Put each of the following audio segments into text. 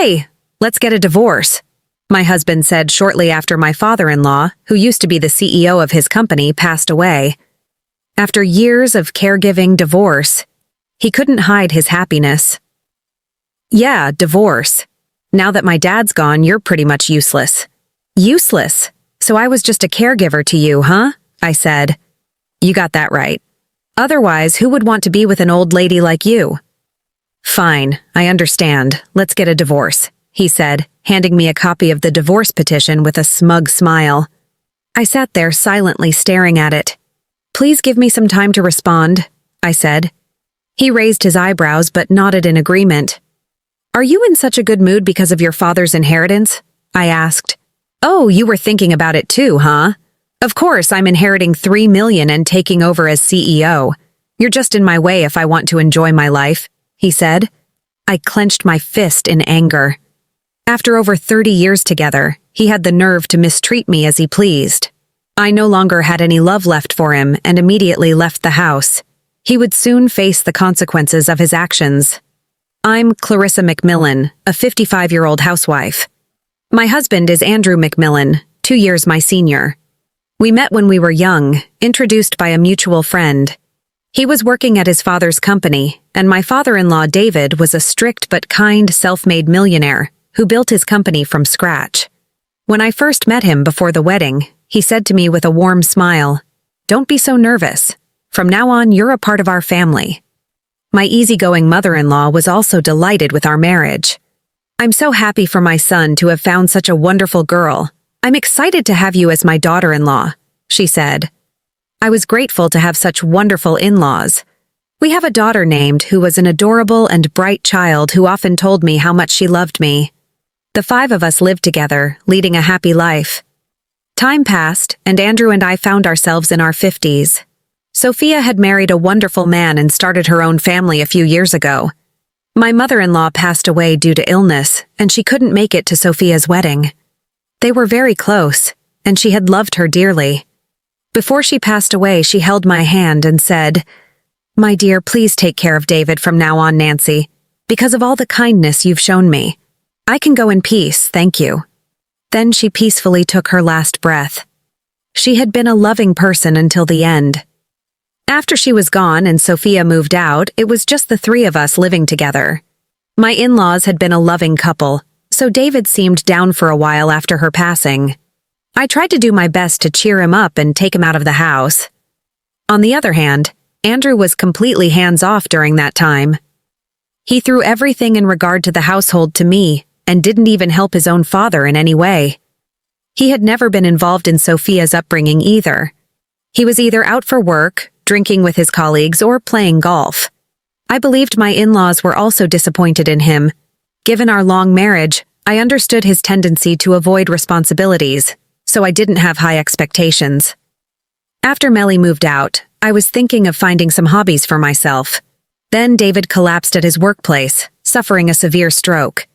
Hey, let's get a divorce, my husband said shortly after my father-in-law, who used to be the CEO of his company, passed away. After years of caregiving divorce, he couldn't hide his happiness. Yeah, divorce. Now that my dad's gone, you're pretty much useless. Useless? So I was just a caregiver to you, huh? I said. You got that right. Otherwise, who would want to be with an old lady like you? Fine, I understand. Let's get a divorce, he said, handing me a copy of the divorce petition with a smug smile. I sat there silently staring at it. Please give me some time to respond, I said. He raised his eyebrows but nodded in agreement. Are you in such a good mood because of your father's inheritance? I asked. Oh, you were thinking about it too, huh? Of course, I'm inheriting $3 million and taking over as CEO. You're just in my way if I want to enjoy my life, he said. I clenched my fist in anger. After over 30 years together, he had the nerve to mistreat me as he pleased. I no longer had any love left for him and immediately left the house. He would soon face the consequences of his actions. I'm Clarissa McMillan, a 55-year-old housewife. My husband is Andrew McMillan, 2 years my senior. We met when we were young, introduced by a mutual friend. He was working at his father's company, and my father-in-law David was a strict but kind self-made millionaire who built his company from scratch. When I first met him before the wedding, he said to me with a warm smile, "Don't be so nervous. From now on, you're a part of our family." My easygoing mother-in-law was also delighted with our marriage. I'm so happy for my son to have found such a wonderful girl. I'm excited to have you as my daughter-in-law, she said. I was grateful to have such wonderful in-laws. We have a daughter named who was an adorable and bright child who often told me how much she loved me. The 5 of us lived together, leading a happy life. Time passed, and Andrew and I found ourselves in our 50s. Sophia had married a wonderful man and started her own family a few years ago. My mother-in-law passed away due to illness, and she couldn't make it to Sophia's wedding. They were very close, and she had loved her dearly. Before she passed away, she held my hand and said, "My dear, please take care of David from now on, Nancy, because of all the kindness you've shown me. I can go in peace, thank you." Then she peacefully took her last breath. She had been a loving person until the end. After she was gone and Sophia moved out, it was just the 3 of us living together. My in-laws had been a loving couple, so David seemed down for a while after her passing. I tried to do my best to cheer him up and take him out of the house. On the other hand, Andrew was completely hands-off during that time. He threw everything in regard to the household to me and didn't even help his own father in any way. He had never been involved in Sophia's upbringing either. He was either out for work, drinking with his colleagues, or playing golf. I believed my in-laws were also disappointed in him. Given our long marriage, I understood his tendency to avoid responsibilities, so I didn't have high expectations. After Melly moved out, I was thinking of finding some hobbies for myself. Then David collapsed at his workplace, suffering a severe stroke.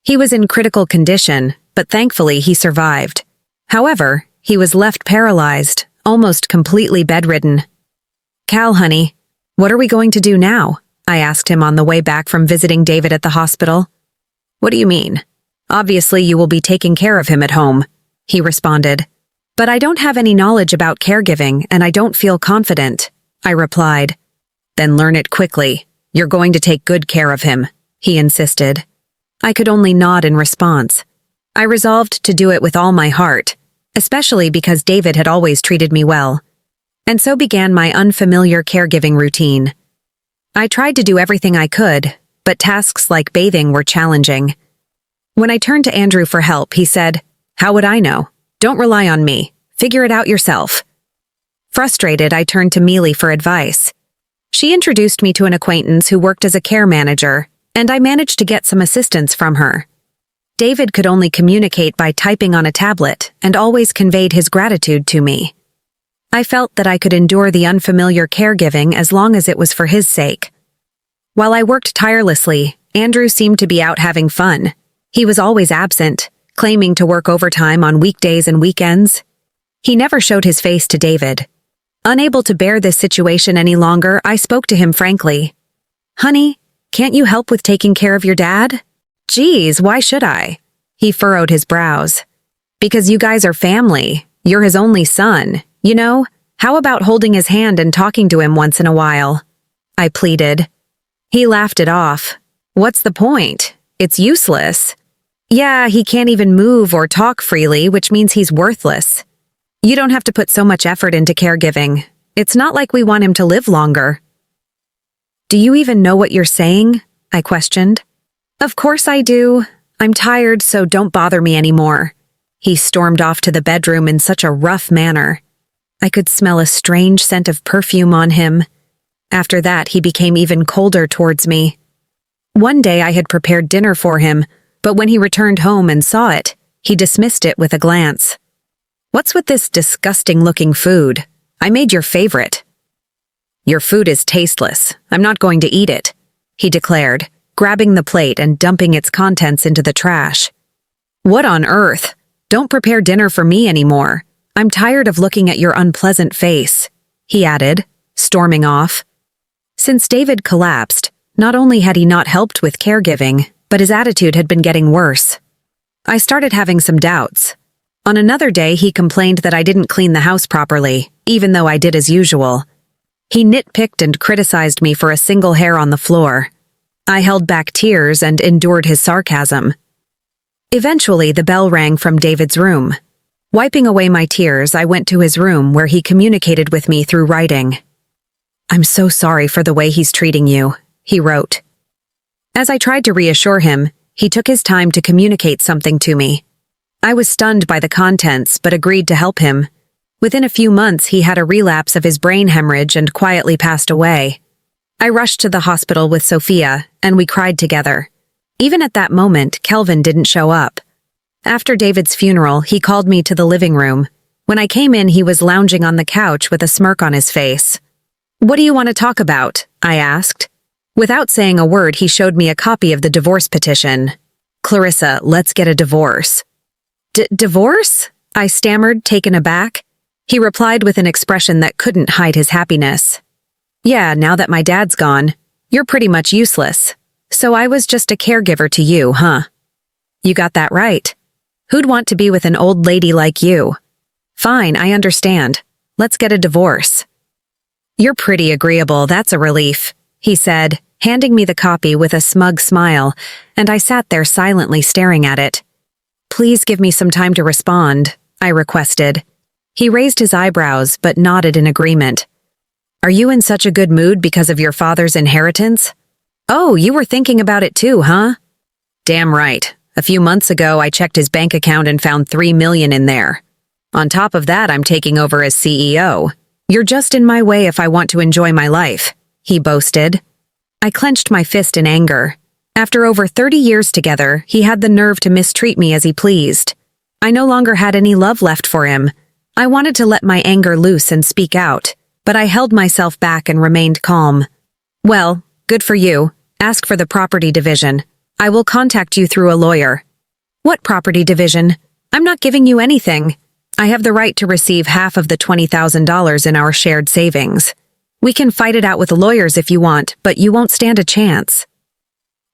He was in critical condition, but thankfully he survived. However, he was left paralyzed, almost completely bedridden. "Cal, honey, what are we going to do now?" I asked him on the way back from visiting David at the hospital. "What do you mean? Obviously you will be taking care of him at home," he responded. "But I don't have any knowledge about caregiving and I don't feel confident," I replied. "Then learn it quickly. You're going to take good care of him," he insisted. I could only nod in response. I resolved to do it with all my heart, especially because David had always treated me well. And so began my unfamiliar caregiving routine. I tried to do everything I could, but tasks like bathing were challenging. When I turned to Andrew for help, he said, "How would I know? Don't rely on me. Figure it out yourself." Frustrated, I turned to Mealy for advice. She introduced me to an acquaintance who worked as a care manager, and I managed to get some assistance from her. David could only communicate by typing on a tablet and always conveyed his gratitude to me. I felt that I could endure the unfamiliar caregiving as long as it was for his sake. While I worked tirelessly, Andrew seemed to be out having fun. He was always absent, claiming to work overtime on weekdays and weekends. He never showed his face to David. Unable to bear this situation any longer, I spoke to him frankly. "Honey, can't you help with taking care of your dad?" Geez, why should I? He furrowed his brows. Because you guys are family. You're his only son. You know, how about holding his hand and talking to him once in a while? I pleaded. He laughed it off. What's the point? It's useless. Yeah, he can't even move or talk freely, which means he's worthless. You don't have to put so much effort into caregiving. It's not like we want him to live longer. Do you even know what you're saying? I questioned. Of course I do. I'm tired, so don't bother me anymore. He stormed off to the bedroom in such a rough manner. I could smell a strange scent of perfume on him. After that, he became even colder towards me. One day I had prepared dinner for him, but when he returned home and saw it, he dismissed it with a glance. What's with this disgusting-looking food? I made your favorite. Your food is tasteless. I'm not going to eat it, he declared, grabbing the plate and dumping its contents into the trash. What on earth? Don't prepare dinner for me anymore. I'm tired of looking at your unpleasant face, he added, storming off. Since David collapsed, not only had he not helped with caregiving, but his attitude had been getting worse. I started having some doubts. On another day, he complained that I didn't clean the house properly, even though I did as usual. He nitpicked and criticized me for a single hair on the floor. I held back tears and endured his sarcasm. Eventually, the bell rang from David's room. Wiping away my tears, I went to his room where he communicated with me through writing. I'm so sorry for the way he's treating you, he wrote. As I tried to reassure him, he took his time to communicate something to me. I was stunned by the contents, but agreed to help him. Within a few months, he had a relapse of his brain hemorrhage and quietly passed away. I rushed to the hospital with Sophia, and we cried together. Even at that moment, Kelvin didn't show up. After David's funeral, he called me to the living room. When I came in, he was lounging on the couch with a smirk on his face. What do you want to talk about? I asked. Without saying a word, he showed me a copy of the divorce petition. Clarissa, let's get a divorce. Divorce? I stammered, taken aback. He replied with an expression that couldn't hide his happiness. Yeah, now that my dad's gone, you're pretty much useless. So I was just a caregiver to you, huh? You got that right. Who'd want to be with an old lady like you? Fine, I understand. Let's get a divorce. You're pretty agreeable, that's a relief, he said, handing me the copy with a smug smile, and I sat there silently staring at it. Please give me some time to respond, I requested. He raised his eyebrows but nodded in agreement. Are you in such a good mood because of your father's inheritance? Oh, you were thinking about it too, huh? Damn right. A few months ago, I checked his bank account and found $3 million in there. On top of that, I'm taking over as CEO. You're just in my way if I want to enjoy my life, he boasted. I clenched my fist in anger. After over 30 years together, he had the nerve to mistreat me as he pleased. I no longer had any love left for him. I wanted to let my anger loose and speak out, but I held myself back and remained calm. Well, good for you. Ask for the property division. I will contact you through a lawyer. What property division? I'm not giving you anything. I have the right to receive half of the $20,000 in our shared savings. We can fight it out with lawyers if you want, but you won't stand a chance.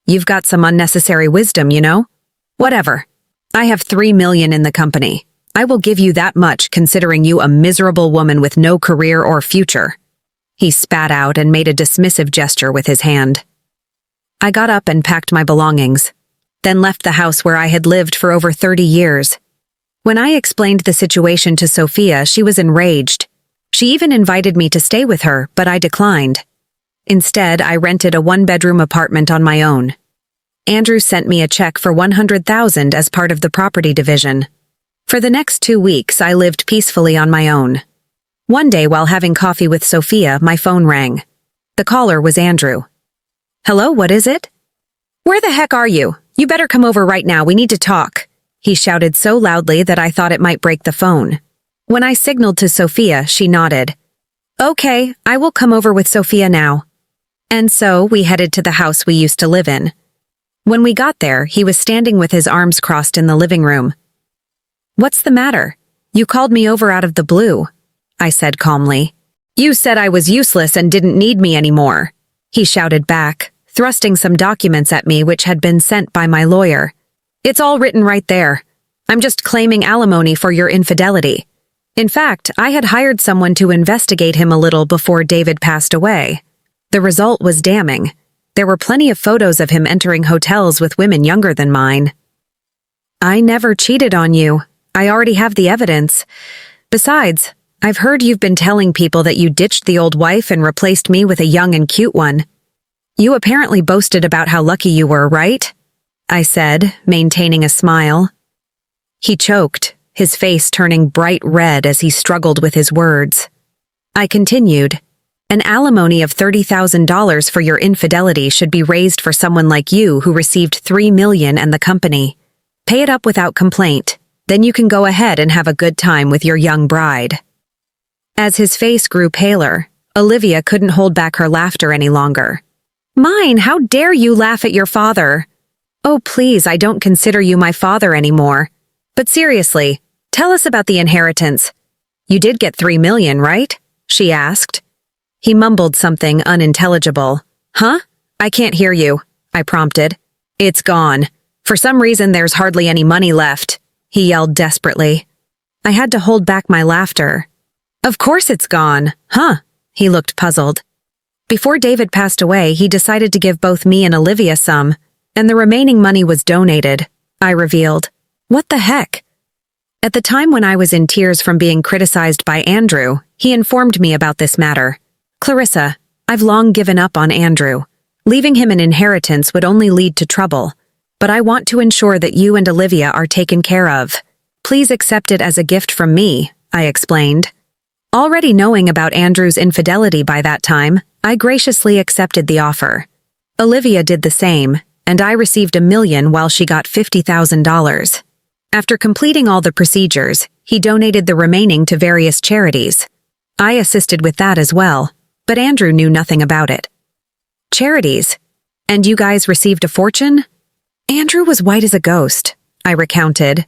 You've got some unnecessary wisdom, you know? Whatever. I have $3 million in the company. I will give you that much considering you a miserable woman with no career or future. He spat out and made a dismissive gesture with his hand. I got up and packed my belongings, then left the house where I had lived for over 30 years. When I explained the situation to Sophia, she was enraged. She even invited me to stay with her, but I declined. Instead, I rented a one-bedroom apartment on my own. Andrew sent me a check for $100,000 as part of the property division. For the next 2 weeks, I lived peacefully on my own. One day, while having coffee with Sophia, my phone rang. The caller was Andrew. Hello, what is it? Where the heck are you? You better come over right now, we need to talk. He shouted so loudly that I thought it might break the phone. When I signaled to Sophia, she nodded. Okay, I will come over with Sophia now. And so, we headed to the house we used to live in. When we got there, he was standing with his arms crossed in the living room. What's the matter? You called me over out of the blue, I said calmly. You said I was useless and didn't need me anymore, he shouted back, thrusting some documents at me which had been sent by my lawyer. "It's all written right there. I'm just claiming alimony for your infidelity. In fact, I had hired someone to investigate him a little before David passed away. The result was damning. There were plenty of photos of him entering hotels with women younger than mine." "I never cheated on you. I already have the evidence. Besides, I've heard you've been telling people that you ditched the old wife and replaced me with a young and cute one. You apparently boasted about how lucky you were, right?" I said, maintaining a smile. He choked, his face turning bright red as he struggled with his words. I continued, "An alimony of $30,000 for your infidelity should be raised for someone like you who received $3 million and the company. Pay it up without complaint. Then you can go ahead and have a good time with your young bride." As his face grew paler, Olivia couldn't hold back her laughter any longer. "Mine, how dare you laugh at your father? Oh, please, I don't consider you my father anymore. But seriously, tell us about the inheritance. You did get $3 million, right?" she asked. He mumbled something unintelligible. "Huh? I can't hear you," I prompted. "It's gone. For some reason there's hardly any money left," he yelled desperately. I had to hold back my laughter. "Of course it's gone, huh?" He looked puzzled. "Before David passed away, he decided to give both me and Olivia some, and the remaining money was donated," I revealed. "What the heck?" At the time when I was in tears from being criticized by Andrew, he informed me about this matter. "Clarissa, I've long given up on Andrew. Leaving him an inheritance would only lead to trouble. But I want to ensure that you and Olivia are taken care of. Please accept it as a gift from me," I explained. Already knowing about Andrew's infidelity by that time, I graciously accepted the offer. Olivia did the same, and I received $1 million while she got $50,000. After completing all the procedures, he donated the remaining to various charities. I assisted with that as well, but Andrew knew nothing about it. "Charities? And you guys received a fortune?" Andrew was white as a ghost, I recounted.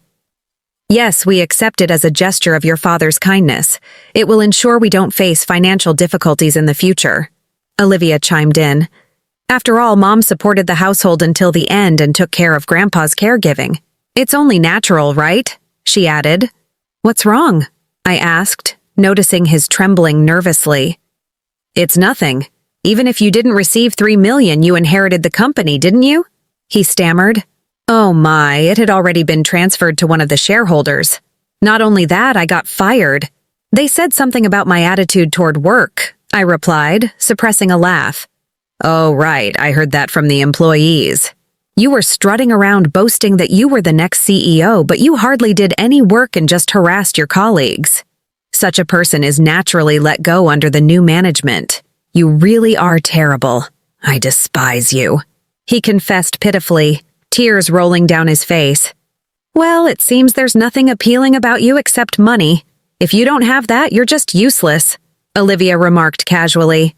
"Yes, we accept it as a gesture of your father's kindness. It will ensure we don't face financial difficulties in the future," Olivia chimed in. "After all, Mom supported the household until the end and took care of Grandpa's caregiving. It's only natural, right?" she added. "What's wrong?" I asked, noticing his trembling nervously. "It's nothing. Even if you didn't receive $3 million, you inherited the company, didn't you?" he stammered. "Oh my, it had already been transferred to one of the shareholders. Not only that, I got fired. They said something about my attitude toward work," I replied, suppressing a laugh. "Oh right, I heard that from the employees. You were strutting around boasting that you were the next CEO, but you hardly did any work and just harassed your colleagues. Such a person is naturally let go under the new management. You really are terrible. I despise you," he confessed pitifully, tears rolling down his face. "Well, it seems there's nothing appealing about you except money. If you don't have that, you're just useless," Olivia remarked casually.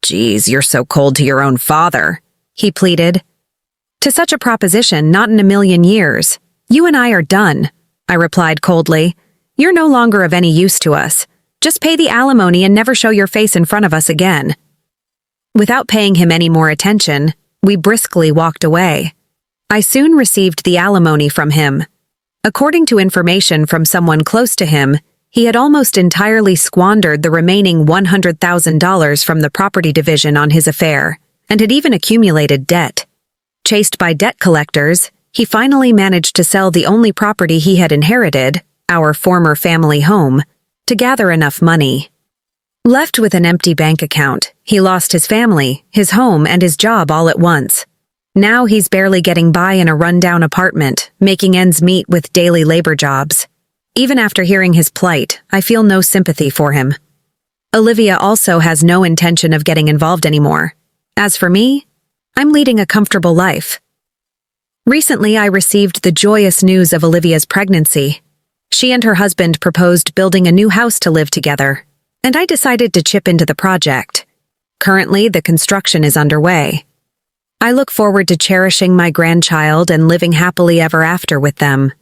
"Geez, you're so cold to your own father," he pleaded. "To such a proposition, not in a million years. You and I are done," I replied coldly. "You're no longer of any use to us. Just pay the alimony and never show your face in front of us again." Without paying him any more attention, we briskly walked away. I soon received the alimony from him. According to information from someone close to him, he had almost entirely squandered the remaining $100,000 from the property division on his affair, and had even accumulated debt. Chased by debt collectors, he finally managed to sell the only property he had inherited, our former family home, to gather enough money. Left with an empty bank account, he lost his family, his home, and his job all at once. Now he's barely getting by in a rundown apartment, making ends meet with daily labor jobs. Even after hearing his plight, I feel no sympathy for him. Olivia also has no intention of getting involved anymore. As for me, I'm leading a comfortable life. Recently, I received the joyous news of Olivia's pregnancy. She and her husband proposed building a new house to live together, and I decided to chip into the project. Currently, the construction is underway. I look forward to cherishing my grandchild and living happily ever after with them.